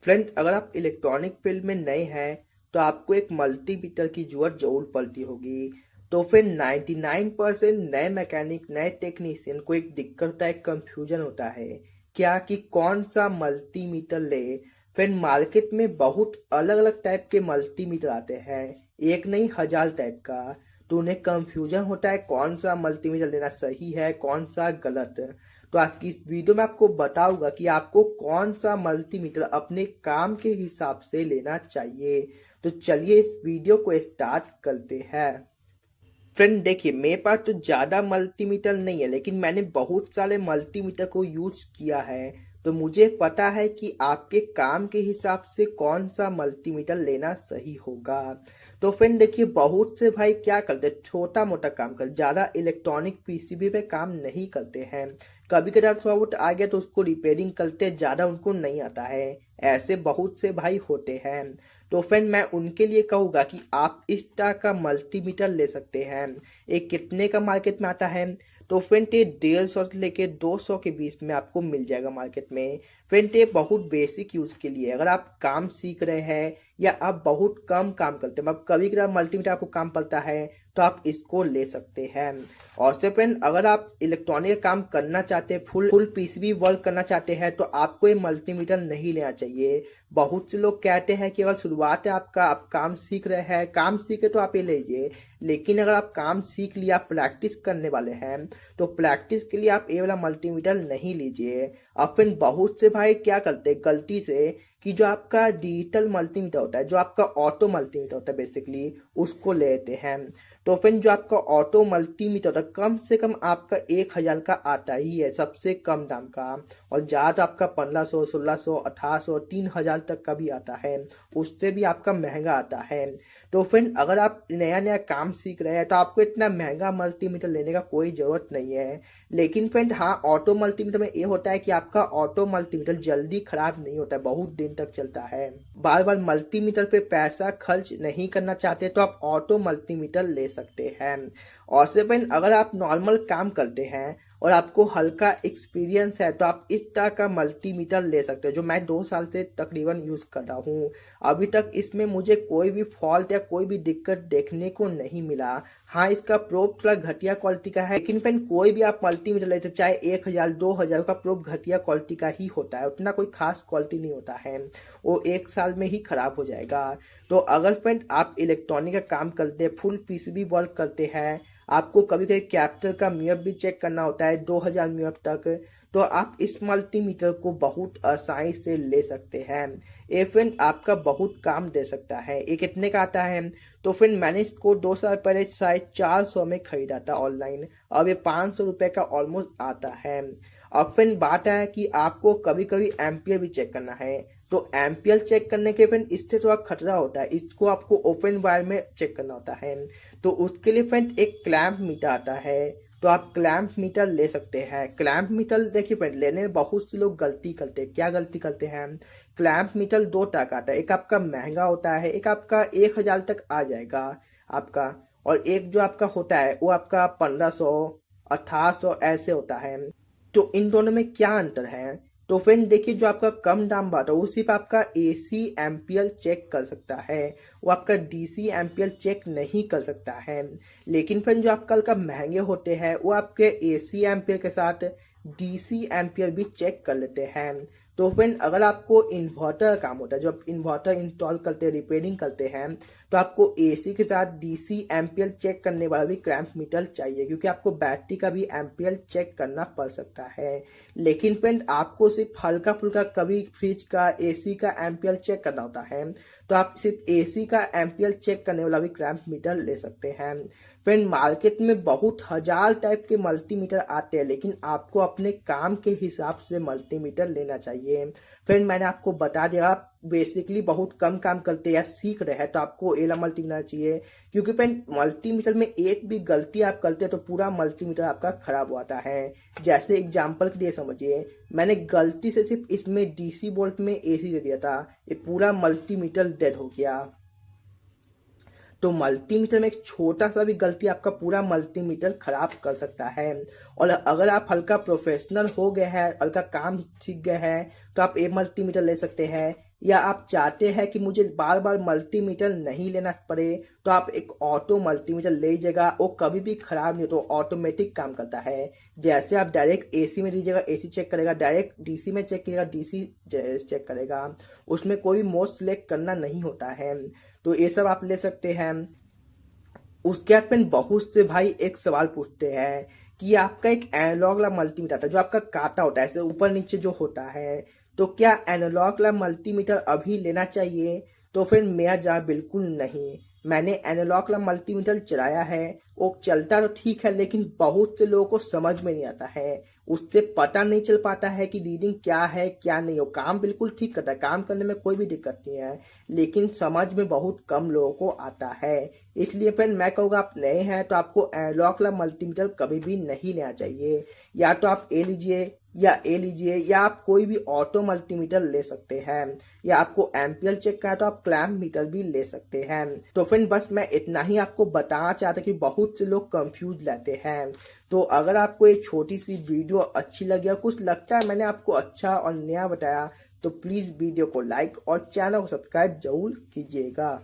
Friend, अगर आप electronic field में नए हैं तो आपको एक मल्टीमीटर की जरूरत जरूर पड़ती होगी। तो फिर 99% नए मैकेनिक नए टेक्नीशियन को एक दिक्कत होता है, कंफ्यूजन होता है क्या कि कौन सा मल्टीमीटर ले। फिर मार्केट में बहुत अलग अलग टाइप के मल्टीमीटर आते हैं, एक नहीं हजार टाइप का। तो उन्हें कंफ्यूजन होता है कौन सा मल्टीमीटर लेना सही है कौन सा गलत। तो आज की इस वीडियो में आपको बताऊंगा कि आपको कौन सा मल्टीमीटर अपने काम के हिसाब से लेना चाहिए। तो चलिए इस वीडियो को स्टार्ट करते हैं। फ्रेंड देखिए, मेरे पास तो ज्यादा मल्टीमीटर नहीं है, लेकिन मैंने बहुत सारे मल्टीमीटर को यूज किया है। तो मुझे पता है कि आपके काम के हिसाब से कौन सा मल्टीमीटर लेना सही होगा। तो फ्रेंड देखिए, बहुत से भाई क्या करते हैं, छोटा मोटा काम कर, ज्यादा इलेक्ट्रॉनिक पीसीबी पे काम नहीं करते हैं। कभी कदार थोड़ा बहुत आ गया तो उसको रिपेयरिंग करते, ज्यादा उनको नहीं आता है। ऐसे बहुत से भाई होते हैं। तो फ्रेंड मैं उनके लिए कहूंगा कि आप इस तरह का मल्टीमीटर ले सकते हैं। एक कितने का मार्केट में आता है? तो फ्रेंड ये 150 से लेके 200 के बीच में आपको मिल जाएगा मार्केट में। फ्रेंड ये बहुत बेसिक यूज के लिए, अगर आप काम सीख रहे हैं या आप बहुत कम काम करते हैं, मतलब कभी कभी मल्टीमीटर आपको काम पड़ता है, तो आप इसको ले सकते हैं। और से फ्रेंड अगर आप इलेक्ट्रॉनिक काम करना चाहते हैं, फुल फुल पीसीबी वर्क करना चाहते हैं, तो आपको ये मल्टीमीटर नहीं लेना चाहिए। बहुत से लोग कहते हैं कि अगर शुरुआत है आपका, आप काम सीख रहे हैं, काम सीखे तो आप ये लीजिए। लेकिन अगर आप काम सीख लिया, प्रैक्टिस करने वाले हैं, तो प्रैक्टिस के लिए आप ये वाला मल्टीमीटर नहीं लीजिए। अब फिर बहुत से भाई क्या करते हैं गलती से, कि जो आपका डिजिटल मल्टीमीटर होता है, जो आपका ऑटो मल्टीमीटर होता है बेसिकली, उसको लेते हैं। तो फिर जो आपका ऑटो मल्टीमीटर होता है, कम से कम आपका 1000 का आता ही है, सबसे कम दाम का। और ज्यादा आपका 1500, 1600, 1800, 3000 तक का भी आता है, उससे भी आपका महंगा आता है। तो फ्रेंड अगर आप नया नया काम सीख रहे हैं, तो आपको इतना महंगा मल्टीमीटर लेने का कोई जरूरत नहीं है। लेकिन फ्रेंड हाँ, ऑटो मल्टीमीटर में ये होता है कि आपका ऑटो मल्टीमीटर जल्दी खराब नहीं होता है, बहुत दिन तक चलता है। बार बार मल्टीमीटर पे पैसा खर्च नहीं करना चाहते, तो आप ऑटो मल्टीमीटर ले सकते हैं। और से फ्रेंड अगर आप नॉर्मल काम करते हैं और आपको हल्का एक्सपीरियंस है, तो आप इस तरह का मल्टीमीटर ले सकते हो, जो मैं 2 साल से तकरीबन यूज कर रहा हूँ। अभी तक इसमें मुझे कोई भी फॉल्ट या कोई भी दिक्कत देखने को नहीं मिला। हाँ, इसका प्रोब थोड़ा घटिया क्वालिटी का है, लेकिन फ्रेंड कोई भी आप मल्टीमीटर लेते चाहे 1000 2000 का प्रोब घटिया क्वालिटी का ही होता है, उतना कोई खास क्वालिटी नहीं होता है, वो 1 साल में ही खराब हो जाएगा। तो अगर फ्रेंड आप इलेक्ट्रॉनिक का काम करते हैं, फुल पीसीबी वर्क करते हैं, आपको कभी कभी कैपिटल का म्यूएफ भी चेक करना होता है 2000 म्यूएफ तक, तो आप इस मल्टीमीटर को बहुत आसानी से ले सकते हैं। ये फ्रेंड आपका बहुत काम दे सकता है। ये कितने का आता है? तो फ्रेंड मैंने इसको 2 साल पहले शायद 400 में खरीदा था ऑनलाइन, अब ये 500 रुपए का ऑलमोस्ट आता है। अब फ्रेंड बात है कि आपको कभी कभी एम्पियर भी चेक करना है। तो एम्पियर चेक करने के फ्रेंड इससे थोड़ा खतरा होता है, इसको आपको ओपन वायर में चेक करना होता है। तो उसके लिए फ्रेंड एक क्लैंप मीटर आता है, तो आप क्लैंप मीटर ले सकते हैं। क्लैंप मीटर देखिए फ्रेंड, लेने में बहुत से लोग गलती करते हैं। क्या गलती करते हैं? क्लैंप मीटर 2 तरह का आता है, एक आपका महंगा होता है, एक आपका 1000 तक आ जाएगा आपका, और एक जो आपका होता है वो आपका 1500 1800 ऐसे होता है। तो इन दोनों में क्या अंतर है? तो फ्रेंड देखिए, जो आपका कम दाम बात है वो सिर्फ आपका एसी एम्पियर चेक कर सकता है, वो आपका डीसी एम्पियर चेक नहीं कर सकता है। लेकिन फ्रेंड जो आपका का महंगे होते हैं, वो आपके एसी एम्पियर के साथ डीसी एम्पियर भी चेक कर लेते हैं। तो फ्रेंड अगर आपको इन्वर्टर का काम होता है, जो आप इन्वर्टर इंस्टॉल करते हैं, रिपेयरिंग करते हैं, तो आपको एसी के साथ डीसी एम्पियर चेक करने वाला भी क्रैम्प मीटर चाहिए, क्योंकि आपको बैटरी का भी एम्पियर चेक करना पड़ सकता है। लेकिन फ्रेंड आपको सिर्फ हल्का फुल्का कभी फ्रिज का एसी का एम्पियर चेक करना होता है, तो आप सिर्फ एसी का एम्पियर चेक करने वाला भी क्रैम्प मीटर ले सकते हैं। फ्रेंड मार्केट में बहुत हजार टाइप के मल्टीमीटर आते हैं, लेकिन आपको अपने काम के हिसाब से मल्टीमीटर लेना चाहिए। फ्रेंड मैंने आपको बता दिया, आप बेसिकली बहुत कम काम करते हैं या सीख रहे हैं, तो आपको एला मल्टीमीटर चाहिए। क्योंकि फ्रेंड मल्टीमीटर में एक भी गलती आप करते हैं तो पूरा मल्टीमीटर आपका खराब हो जाता है। जैसे एग्जांपल के लिए समझिए, मैंने गलती से सिर्फ इसमें डीसी वोल्ट में एसी दे दिया था, ये पूरा मल्टीमीटर डेड हो गया। तो मल्टीमीटर में एक छोटा सा भी गलती आपका पूरा मल्टीमीटर खराब कर सकता है। और अगर आप हल्का प्रोफेशनल हो गए हैं, हल्का काम सीख गए हैं, तो आप ये मल्टीमीटर ले सकते हैं। या आप चाहते हैं कि मुझे बार बार मल्टीमीटर नहीं लेना पड़े, तो आप एक ऑटो मल्टीमीटर ले लीजिएगा। वो कभी भी खराब नहीं होता, ऑटोमेटिक काम करता है। जैसे आप डायरेक्ट एसी में दीजिएगा, एसी चेक करेगा, डायरेक्ट डीसी में चेक करेगा, डीसी चेक करेगा। उसमें कोई मोड सिलेक्ट करना नहीं होता है। तो ये सब आप ले सकते हैं। उसके बाद फिर बहुत से भाई एक सवाल पूछते हैं कि आपका एक एनालॉग वाला मल्टीमीटर था जो आपका काटा होता है, ऐसे ऊपर नीचे जो होता है, तो क्या एनालॉग वाला मल्टीमीटर अभी लेना चाहिए? तो फिर मेरा जवाब बिल्कुल नहीं। मैंने एनालॉग वाला मल्टीमीटर चलाया है, वो चलता तो ठीक है, लेकिन बहुत से लोगों को समझ में नहीं आता है। उससे पता नहीं चल पाता है कि रीडिंग क्या है क्या नहीं। हो काम बिल्कुल ठीक करता है, काम करने में कोई भी दिक्कत नहीं है, लेकिन समझ में बहुत कम लोगों को आता है। इसलिए फिर मैं कहूँगा, आप नए हैं तो आपको एनालॉग वाला मल्टीमीटर कभी भी नहीं लेना चाहिए। या तो आप ए लीजिए या आप कोई भी ऑटो मल्टीमीटर ले सकते हैं। या आपको एम्पियर चेक करना है तो आप क्लैम्प मीटर भी ले सकते हैं। तो फिर बस मैं इतना ही आपको बताना चाहता कि बहुत से लोग कंफ्यूज रहते हैं। तो अगर आपको ये छोटी सी वीडियो अच्छी लगी या कुछ लगता है मैंने आपको अच्छा और नया बताया, तो प्लीज वीडियो को लाइक और चैनल को सब्सक्राइब जरूर कीजिएगा।